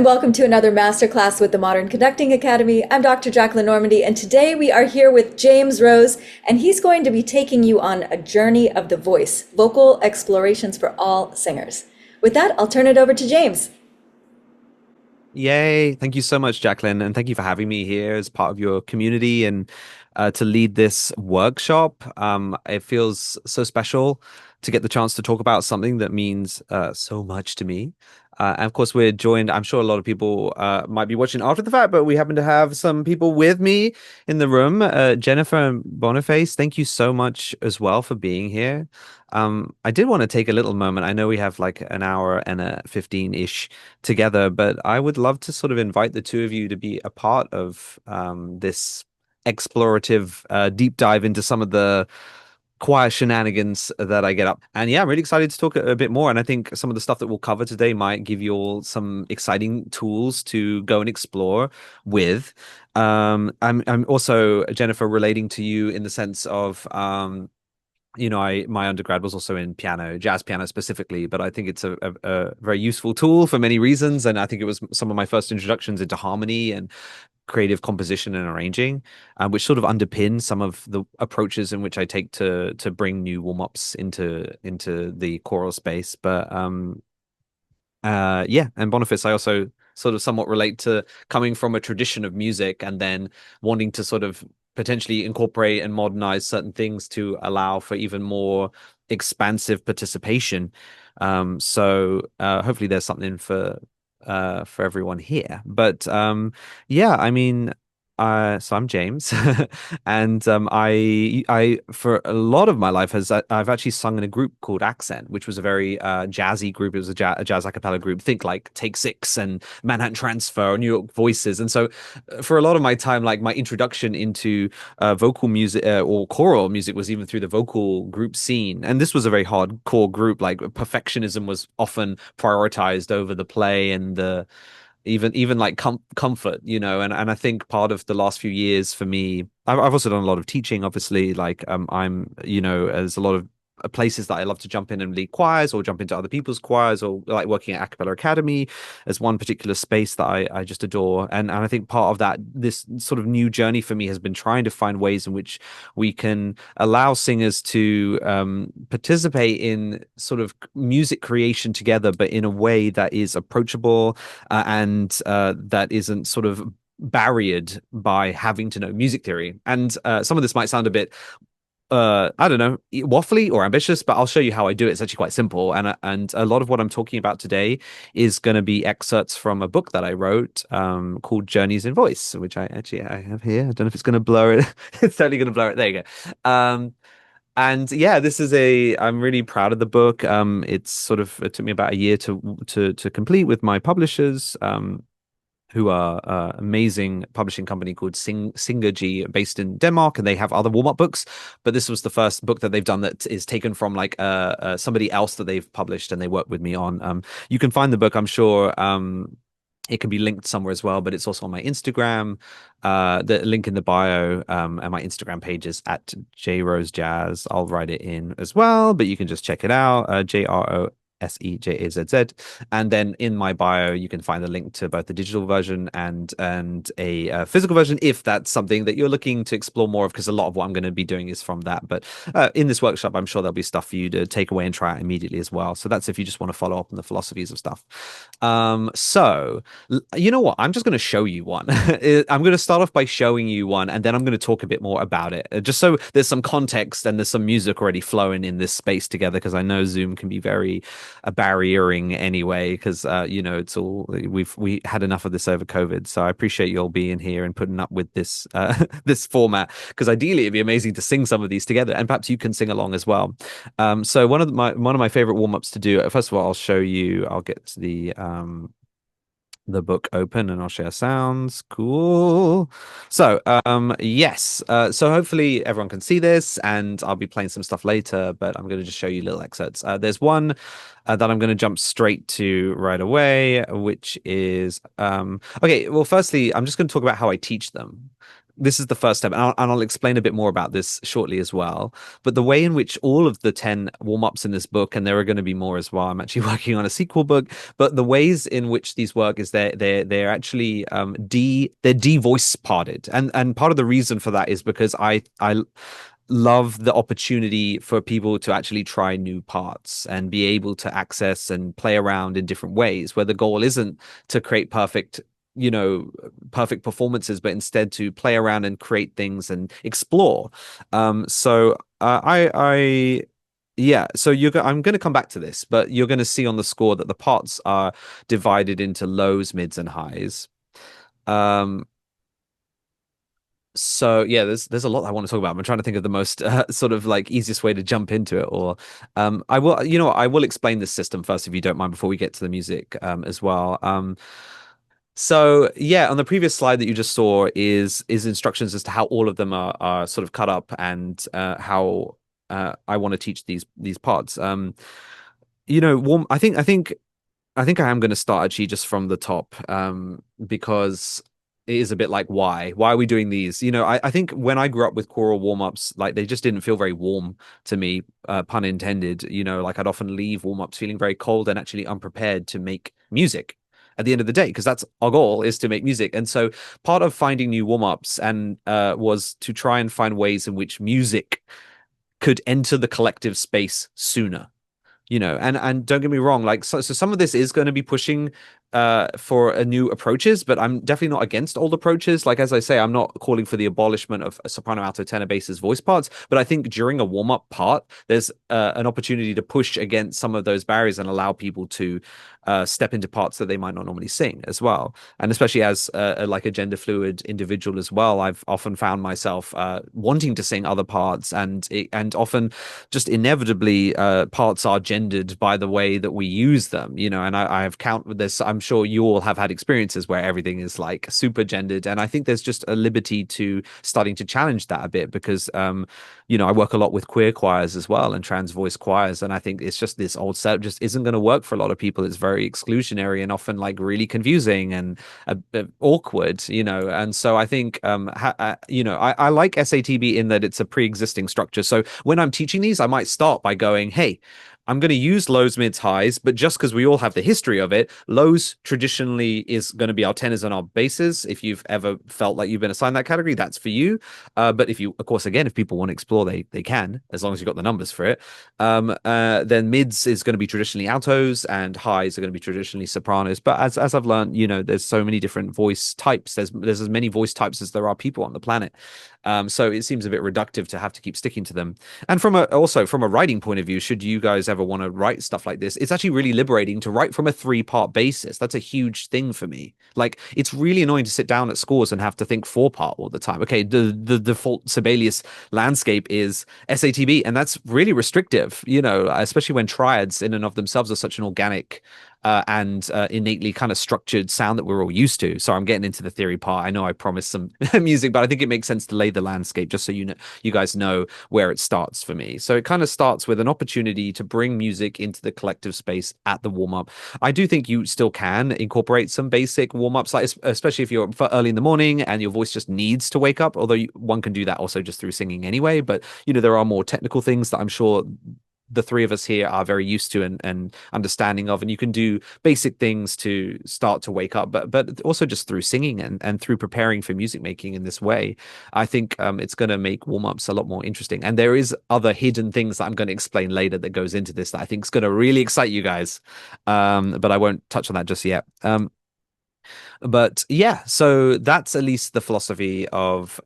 and welcome to another masterclass with the Modern Conducting Academy. I'm Dr. Jacqueline Normandy, and today we are here with James Rose, and he's going to be taking you on a journey of the voice, vocal explorations for all singers. With that, I'll turn it over to James. Yay. Thank you so much, Jacqueline. And thank you for having me here as part of your community and to lead this workshop. It feels so special to get the chance to talk about something that means so much to me. And of course, we're joined. I'm sure a lot of people might be watching after the fact, but we happen to have some people with me in the room. Jennifer and Boniface, thank you so much as well for being here. I did want to take a little moment. I know we have like an hour and a 15-ish together, but I would love to sort of invite the two of you to be a part of this explorative deep dive into some of the choir shenanigans that I get up. And yeah, I'm really excited to talk a bit more. And I think some of the stuff that we'll cover today might give you all some exciting tools to go and explore with. I'm also, Jennifer, relating to you in the sense of I my undergrad was also in piano, jazz piano specifically, but I think it's a very useful tool for many reasons. And I think it was some of my first introductions into harmony and creative composition and arranging, which sort of underpin some of the approaches in which I take to bring new warm-ups into the choral space. But yeah, and Boniface, I also sort of somewhat relate to coming from a tradition of music and then wanting to sort of potentially incorporate and modernize certain things to allow for even more expansive participation. So hopefully there's something for everyone here. But yeah, I mean, so I'm James, and I for a lot of my life has I've actually sung in a group called Accent, which was a very jazzy group. It was a jazz a cappella group. Think like Take Six and Manhattan Transfer or New York Voices. And so for a lot of my time, like my introduction into vocal music or choral music was even through the vocal group scene. And this was a very hardcore group. Like perfectionism was often prioritized over the play and the even like comfort, and I think part of the last few years for me, I've also done a lot of teaching, obviously, like I'm there's a lot of places that I love to jump in and lead choirs or jump into other people's choirs, or like working at A Cappella Academy as one particular space that I just adore. And I think part of that, this sort of new journey for me has been trying to find ways in which we can allow singers to participate in sort of music creation together, but in a way that is approachable and that isn't sort of barriered by having to know music theory. And some of this might sound a bit I don't know, waffly or ambitious, but I'll show you how I do it. It's actually quite simple, and a lot of what I'm talking about today is going to be excerpts from a book that I wrote called Journeys in Voice, which I have here. I don't know if it's going to blur it. It's totally going to blur it. There you go. And yeah, this is I'm really proud of the book. It's sort of, it took me about a year to complete with my publishers. Who are amazing publishing company called Singergy, based in Denmark, and they have other warm-up books. But this was the first book that they've done that is taken from like somebody else that they've published, and they work with me on. You can find the book, I'm sure. It can be linked somewhere as well, but it's also on my Instagram. The link in the bio, and my Instagram page is at jrosejazz. I'll write it in as well, but you can just check it out. JROSEJAZZ. And then in my bio, you can find a link to both the digital version and a physical version, if that's something that you're looking to explore more of, because a lot of what I'm going to be doing is from that. But in this workshop, I'm sure there'll be stuff for you to take away and try out immediately as well. So that's if you just want to follow up on the philosophies of stuff. So you know what? I'm just going to show you one. I'm going to start off by showing you one, and then I'm going to talk a bit more about it, just so there's some context and there's some music already flowing in this space together, because I know Zoom can be very a barriering anyway, because it's all we had enough of this over COVID. So I appreciate you all being here and putting up with this this format, because ideally it'd be amazing to sing some of these together, and perhaps you can sing along as well. So one of my favorite warm-ups to do, first of all, I'll show you, I'll get the book open and I'll share sounds. Cool. So, yes. So hopefully everyone can see this, and I'll be playing some stuff later, but I'm going to just show you little excerpts. There's one that I'm going to jump straight to right away, which is, okay. Well, firstly, I'm just going to talk about how I teach them. this is the first step, and I'll explain a bit more about this shortly as well. But the way in which all of the 10 warm-ups in this book, and there are going to be more as well, I'm actually working on a sequel book, but the ways in which these work is they're actually they're de-voice parted. And part of the reason for that is because I love the opportunity for people to actually try new parts and be able to access and play around in different ways, where the goal isn't to create perfect performances, but instead to play around and create things and explore. I yeah, so I'm going to come back to this, but you're going to see on the score that the parts are divided into lows, mids, and highs. um so yeah, there's a lot I want to talk about. I'm trying to think of the most sort of like easiest way to jump into it. Or I will, I will explain this system first, if you don't mind, before we get to the music as well. So yeah, on the previous slide that you just saw is instructions as to how all of them are sort of cut up, and how I want to teach these parts. Warm. I think I am going to start actually just from the top, because it is a bit like, why are we doing these? I think when I grew up with choral warm-ups, like they just didn't feel very warm to me, pun intended. Like I'd often leave warm-ups feeling very cold and actually unprepared to make music at the end of the day, because that's our goal, is to make music. And so part of finding new warm-ups and was to try and find ways in which music could enter the collective space sooner. And don't get me wrong, like, so some of this is going to be pushing for a new approaches, but I'm definitely not against old approaches. Like, as I say, I'm not calling for the abolishment of soprano, alto, tenor, basses, voice parts, but I think during a warm-up part there's an opportunity to push against some of those barriers and allow people to step into parts that they might not normally sing as well. And especially as like a gender fluid individual as well, I've often found myself wanting to sing other parts, and often just inevitably parts are gendered by the way that we use them. And I have counted this. I'm sure you all have had experiences where everything is like super gendered, and I think there's just a liberty to starting to challenge that a bit, because I work a lot with queer choirs as well, and trans voice choirs, and I think it's just this old setup just isn't going to work for a lot of people. It's very exclusionary and often like really confusing and a bit awkward. And so I think I like SATB in that it's a pre-existing structure. So when I'm teaching these, I might start by going, hey, I'm going to use lows, mids, highs, but just because we all have the history of it, lows traditionally is going to be our tenors and our basses. If you've ever felt like you've been assigned that category, that's for you. But if you, of course, again, if people want to explore, they can, as long as you've got the numbers for it. Then mids is going to be traditionally altos, and highs are going to be traditionally sopranos. But as I've learned, there's so many different voice types. There's as many voice types as there are people on the planet. So it seems a bit reductive to have to keep sticking to them. And also from a writing point of view, should you guys ever want to write stuff like this, it's actually really liberating to write from a 3-part basis. That's a huge thing for me. Like, it's really annoying to sit down at scores and have to think 4-part all the time. Okay, the default Sibelius landscape is SATB, and that's really restrictive, especially when triads in and of themselves are such an organic and innately kind of structured sound that we're all used to. So I'm getting into the theory part. I know I promised some music, but I think it makes sense to lay the landscape just so you guys know where it starts for me. So it kind of starts with an opportunity to bring music into the collective space at the warm-up. I do think you still can incorporate some basic warm-ups, like especially if you're early in the morning and your voice just needs to wake up, although one can do that also just through singing anyway. But there are more technical things that I'm sure the three of us here are very used to and understanding of, and you can do basic things to start to wake up, but also just through singing and through preparing for music making in this way. I think it's going to make warm-ups a lot more interesting, and there is other hidden things that I'm going to explain later that goes into this that I think is going to really excite you guys, but I won't touch on that just yet. But yeah, so that's at least the philosophy of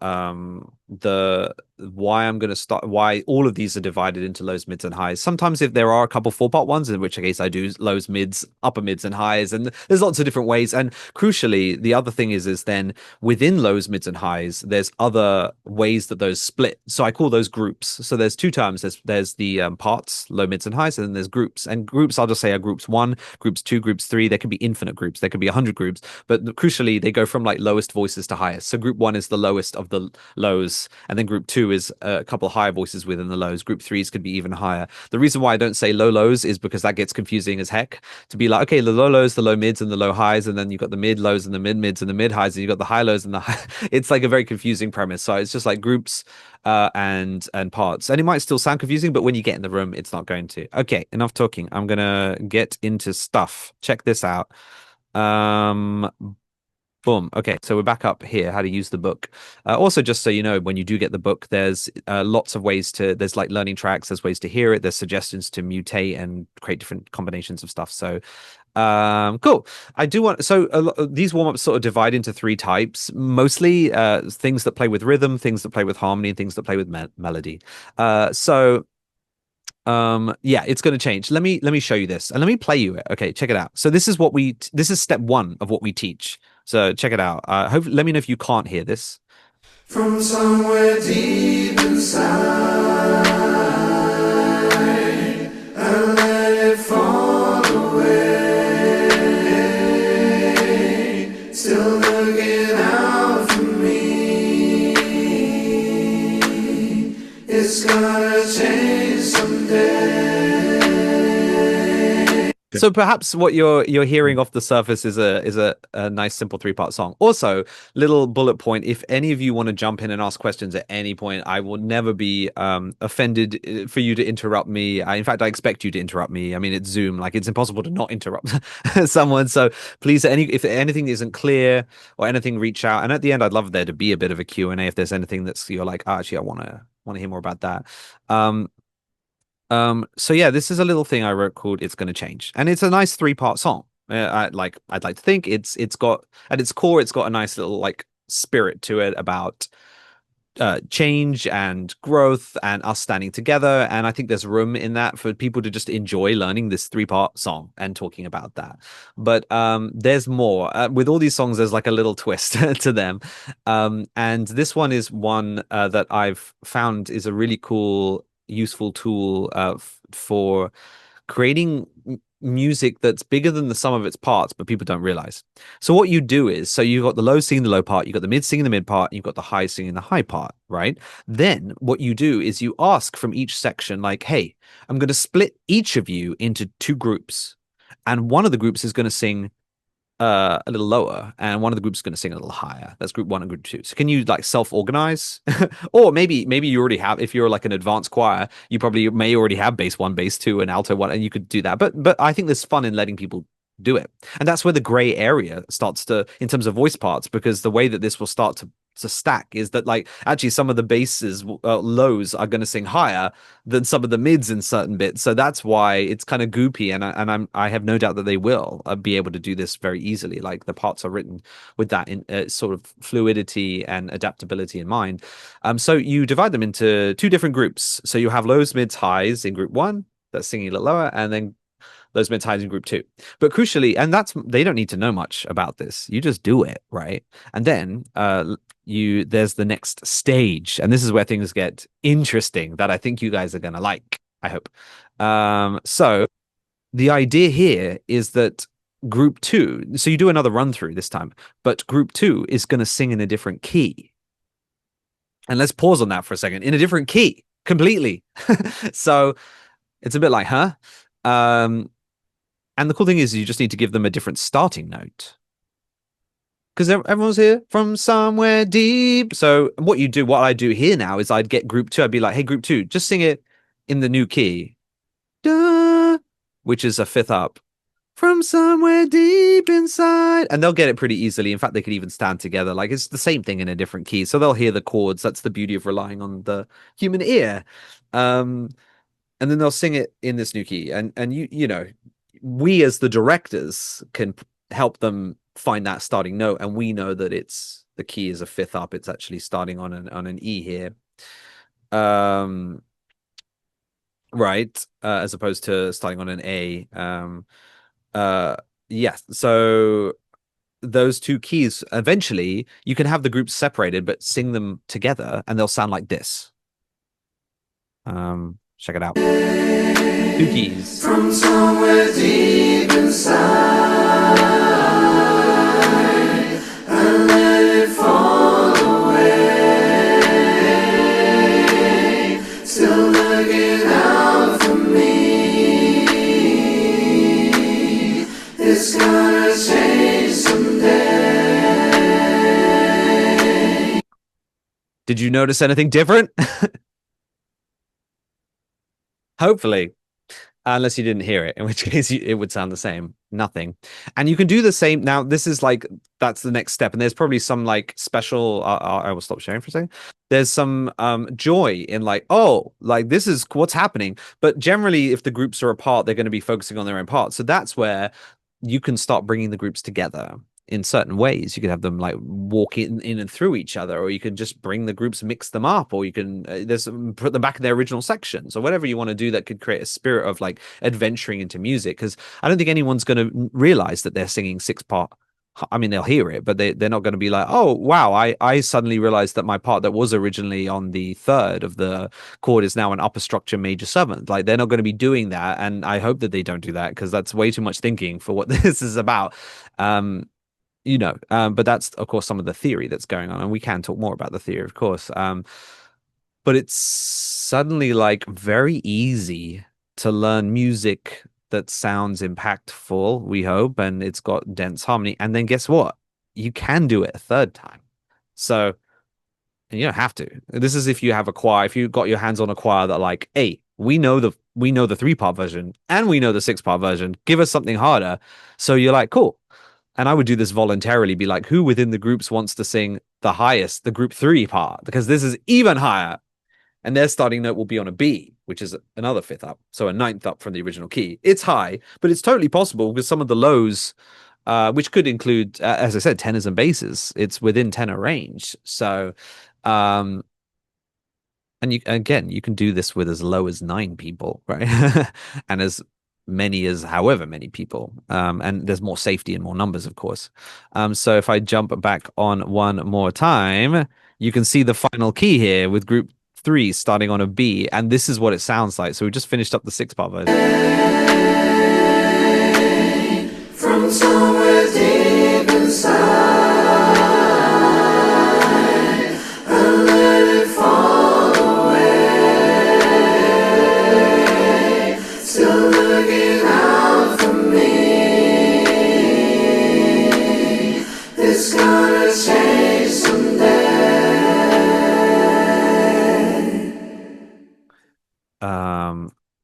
the why I'm going to start, why all of these are divided into lows, mids, and highs. Sometimes if there are a couple 4-part ones, in which case I do lows, mids, upper mids, and highs, and there's lots of different ways. And crucially, the other thing is then within lows, mids, and highs, there's other ways that those split. So I call those groups. So there's 2 terms. There's the parts, low, mids, and highs, and then there's groups. And groups, I'll just say, are groups 1, groups 2, groups 3. There can be infinite groups. There could be 100 groups. but crucially they go from like lowest voices to highest. So group 1 is the lowest of the lows, and then group 2 is a couple higher voices within the lows. Group 3s could be even higher. The reason why I don't say low lows is because that gets confusing as heck, to be like, okay, the low lows, the low mids, and the low highs, and then you've got the mid lows and the mid mids and the mid highs, and you've got the high lows and the high. It's like a very confusing premise. So it's just like groups and parts, and it might still sound confusing, but when you get in the room, it's not going to. Okay, enough talking. I'm gonna get into stuff. Check this out. Boom. Okay, so we're back up here. How to use the book. Also, just so you know, when you do get the book, there's lots of ways to. There's like learning tracks. There's ways to hear it. There's suggestions to mutate and create different combinations of stuff. So, cool. I do want. So these warm ups sort of divide into 3 types. Mostly things that play with rhythm, things that play with harmony, and things that play with melody. Yeah, it's going to change. Let me show you this, and let me play you it. Okay, check it out. So this is this is step 1 of what we teach. So check it out. Let me know if you can't hear this. From somewhere deep inside, I let it fall away, still looking out for me. It's gonna change someday. So perhaps what you're hearing off the surface is a nice simple 3-part song. Also, little bullet point: if any of you want to jump in and ask questions at any point, I will never be offended for you to interrupt me. In fact, I expect you to interrupt me. I mean, it's Zoom; like it's impossible to not interrupt someone. So please, if anything isn't clear or anything, reach out. And at the end, I'd love there to be a bit of a Q&A if there's anything that's you're like, oh, actually, I want to hear more about that. So yeah, this is a little thing I wrote called "It's Gonna Change," and it's a nice 3-part song. I'd like to think it's got at its core, it's got a nice little like spirit to it about change and growth and us standing together. And I think there's room in that for people to just enjoy learning this 3-part song and talking about that. But there's more. With all these songs, there's like a little twist to them. And this one is one that I've found is a really cool, useful tool for creating music that's bigger than the sum of its parts, but people don't realize. So what you do is, so you've got the low singing the low part, you've got the mid singing the mid part, and you've got the high singing the high part, right? Then what you do is you ask from each section, like, hey, I'm going to split each of you into 2 groups, and one of the groups is going to sing a little lower, and one of the groups is going to sing a little higher. That's group 1 and group 2. So can you like self-organize? Or maybe you already have, if you're like an advanced choir, you probably may already have bass 1, bass 2, and alto 1, and you could do that. But I think there's fun in letting people do it. And that's where the gray area starts to, in terms of voice parts, because the way that this will start to stack is that like actually some of the basses lows are going to sing higher than some of the mids in certain bits. So that's why it's kind of goopy, and I have no doubt that they will be able to do this very easily. Like the parts are written with that in sort of fluidity and adaptability in mind. So you divide them into 2 different groups. So you have lows, mids, highs in group 1 that's singing a little lower, and then those mid highs in group 2. But crucially, and they don't need to know much about this. You just do it, right? And then there's the next stage, and this is where things get interesting that I think you guys are gonna like, I hope. So the idea here is that group 2, so you do another run through this time, but group 2 is going to sing in a different key. And let's pause on that for a second. In a different key completely. So it's a bit like, huh? And the cool thing is you just need to give them a different starting note, because everyone's here from somewhere deep. So what I do here now is I'd get group 2. I'd be like, hey, group 2, just sing it in the new key, da, which is a 5th up, from somewhere deep inside. And they'll get it pretty easily. In fact, they could even stand together. Like it's the same thing in a different key. So they'll hear the chords. That's the beauty of relying on the human ear. And then they'll sing it in this new key. And you know, we as the directors can help them find that starting note, and we know that the key is a 5th up. It's actually starting on an E here, right, as opposed to starting on an A. Yes, so those 2 keys, eventually you can have the groups separated but sing them together, and they'll sound like this. Check it out. 2 keys. From somewhere deep inside, Did you notice anything different? Hopefully. Unless you didn't hear it, in which case it would sound the same. Nothing. And you can do the same. Now, this is like, that's the next step. And there's probably some like special, I will stop sharing for a second. There's some joy in like, oh, like this is what's happening. But generally, if the groups are apart, they're going to be focusing on their own part. So that's where you can start bringing the groups together in certain ways. You could have them like walk in and through each other, or you can just bring the groups, mix them up, or you can put them back in their original sections, or whatever you want to do that could create a spirit of like adventuring into music. Because I don't think anyone's going to realize that they're singing 6-part. I mean, they'll hear it, but they're not going to be like, oh, wow, I suddenly realized that my part that was originally on the third of the chord is now an upper structure major seventh. Like, they're not going to be doing that. And I hope that they don't do that, because that's way too much thinking for what this is about. But that's of course some of the theory that's going on, and we can talk more about the theory, of course. But it's suddenly like very easy to learn music that sounds impactful, we hope, and it's got dense harmony. And then guess what? You can do it a third time. So you don't have to. This is if you have a choir, if you got your hands on a choir that like, hey, we know the 3-part version and we know the 6-part version. Give us something harder. So you're like, cool. And I would do this voluntarily, be like, who within the groups wants to sing the highest, the group 3 part? Because this is even higher. And their starting note will be on a B, which is another 5th up. So a 9th up from the original key. It's high, but it's totally possible because some of the lows, which could include, as I said, tenors and basses, it's within tenor range. So, and you can do this with as low as 9 people, right? And as many as however many people, and there's more safety and more numbers, of course. So if I jump back on one more time, you can see the final key here with group 3 starting on a B, and this is what it sounds like. So we just finished up the 6-part version. From somewhere deep inside, and let it fall away. Still looking out for me. It's gonna change someday.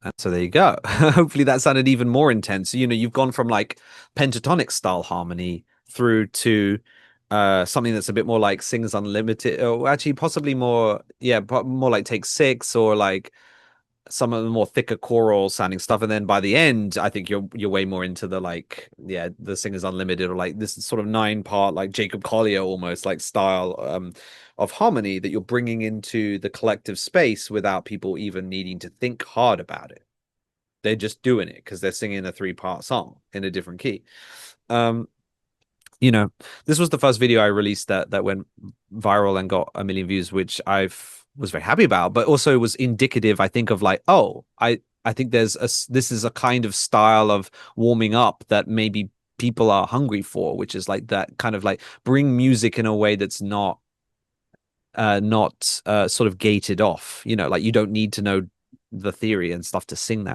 And so there you go. Hopefully that sounded even more intense. You've gone from like pentatonic style harmony through to something that's a bit more like Singers Unlimited, or actually possibly more like Take 6, or like some of the more thicker choral sounding stuff. And then by the end, I think you're way more into the like, the Singers Unlimited, or like this sort of 9-part like Jacob Collier almost like style of harmony that you're bringing into the collective space without people even needing to think hard about it. They're just doing it because they're singing a 3-part song in a different key. This was the first video I released that went viral and got 1 million views, which was very happy about, but also was indicative, I think, of like, oh, I think this is a kind of style of warming up that maybe people are hungry for, which is like that kind of like bring music in a way that's not sort of gated off, like you don't need to know the theory and stuff to sing that.